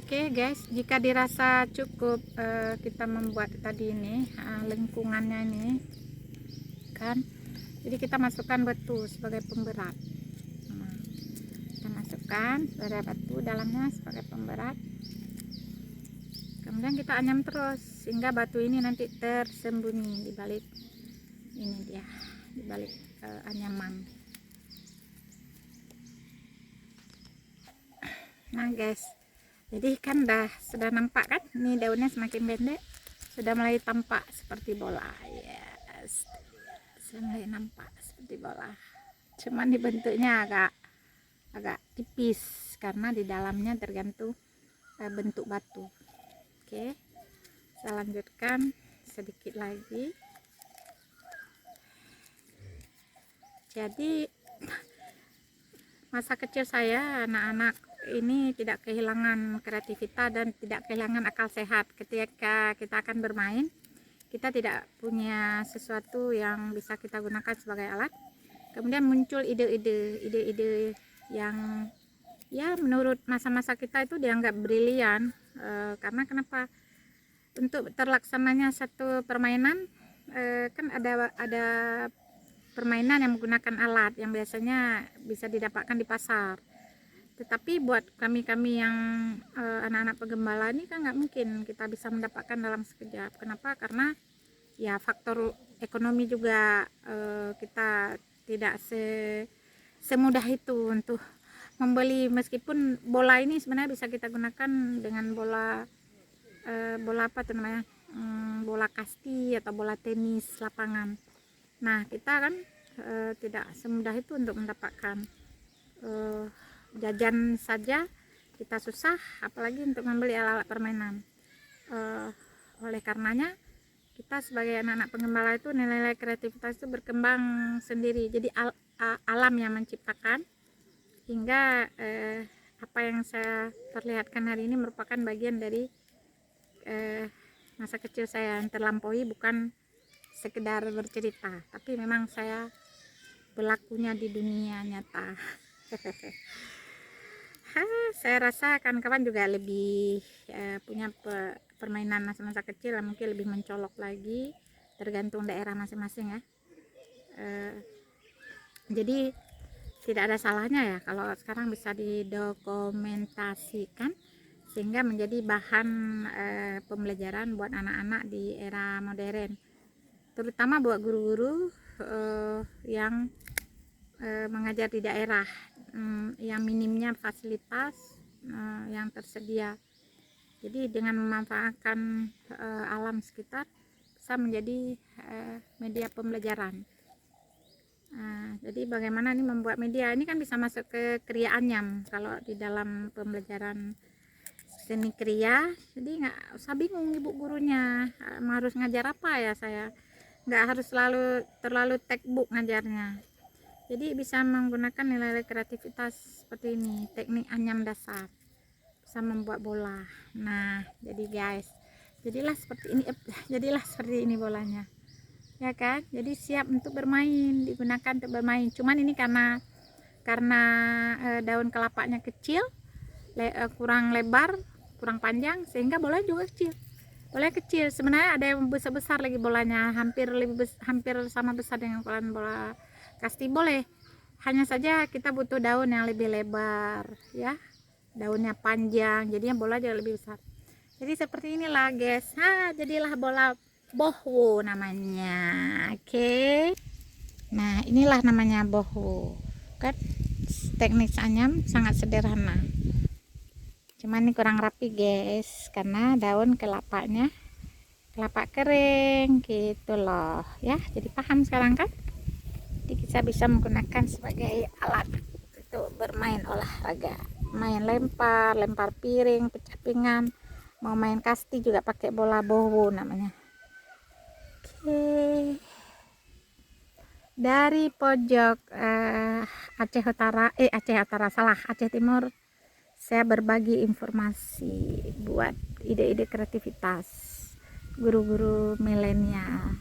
Oke guys, jika dirasa cukup kita membuat tadi ini lengkungannya ini kan, jadi kita masukkan batu sebagai pemberat. Nah, kita masukkan ada batu dalamnya sebagai pemberat, kemudian kita anyam terus sehingga batu ini nanti tersembunyi di balik ini dia, di balik anyaman. Nah guys, jadi kan sudah nampak kan, ini daunnya semakin pendek, sudah mulai tampak seperti bola. Yes, sudah mulai nampak seperti bola, cuman dibentuknya agak tipis karena di dalamnya tergantung bentuk batu. Oke, saya lanjutkan sedikit lagi. Jadi masa kecil saya, anak-anak ini tidak kehilangan kreativitas dan tidak kehilangan akal sehat. Ketika kita akan bermain, kita tidak punya sesuatu yang bisa kita gunakan sebagai alat, kemudian muncul ide-ide yang ya menurut masa-masa kita itu dianggap brilian. Karena kenapa? Untuk terlaksananya satu permainan, kan ada permainan yang menggunakan alat yang biasanya bisa didapatkan di pasar. Tetapi buat kami yang anak-anak penggembala ini kan nggak mungkin kita bisa mendapatkan dalam sekejap. Kenapa? Karena ya faktor ekonomi juga, kita tidak semudah itu untuk membeli. Meskipun bola ini sebenarnya bisa kita gunakan dengan bola apa tuh namanya, bola kasti atau bola tenis lapangan. Nah kita kan tidak semudah itu untuk mendapatkan. Jajan saja kita susah, apalagi untuk membeli alat-alat permainan. Oleh karenanya kita sebagai anak-anak penggembala itu nilai-nilai kreativitas itu berkembang sendiri. Jadi alam yang menciptakan, hingga apa yang saya perlihatkan hari ini merupakan bagian dari masa kecil saya yang terlampaui, bukan sekedar bercerita, tapi memang saya berlakunya di dunia nyata. Saya rasa kawan-kawan juga lebih punya permainan masa-masa kecil yang mungkin lebih mencolok lagi, tergantung daerah masing-masing ya. Jadi tidak ada salahnya ya kalau sekarang bisa didokumentasikan sehingga menjadi bahan pembelajaran buat anak-anak di era modern, terutama buat guru-guru yang mengajar di daerah yang minimnya fasilitas yang tersedia. Jadi dengan memanfaatkan alam sekitar bisa menjadi media pembelajaran. Jadi bagaimana ini membuat media ini kan bisa masuk ke kriya anyam kalau di dalam pembelajaran seni kriya. Jadi nggak usah bingung ibu gurunya harus ngajar apa ya, saya nggak harus terlalu textbook ngajarnya. Jadi bisa menggunakan nilai-nilai kreativitas seperti ini, teknik anyam dasar, bisa membuat bola. Nah jadi guys, jadilah seperti ini bolanya ya kan. Jadi siap untuk bermain, digunakan untuk bermain. Cuman ini karena daun kelapanya kecil, kurang lebar, kurang panjang, sehingga bola juga kecil. Bola kecil, sebenarnya ada yang besar-besar lagi bolanya, hampir sama besar dengan ukuran bola kasti boleh. Hanya saja kita butuh daun yang lebih lebar ya, daunnya panjang, jadinya bola jadi lebih besar. Jadi seperti inilah guys. Jadilah bola bohwo namanya. Oke. Nah inilah namanya bohwo kan. Teknik anyam sangat sederhana, cuman ini kurang rapi guys karena daun kelapa kering gitu loh ya. Jadi paham sekarang kan. Jadi kita bisa menggunakan sebagai alat untuk bermain olahraga, main lempar piring, pecah pinggan, mau main kasti juga pakai bola bohwo namanya. Oke, dari pojok Aceh Timur, saya berbagi informasi buat ide-ide kreativitas guru-guru milenial.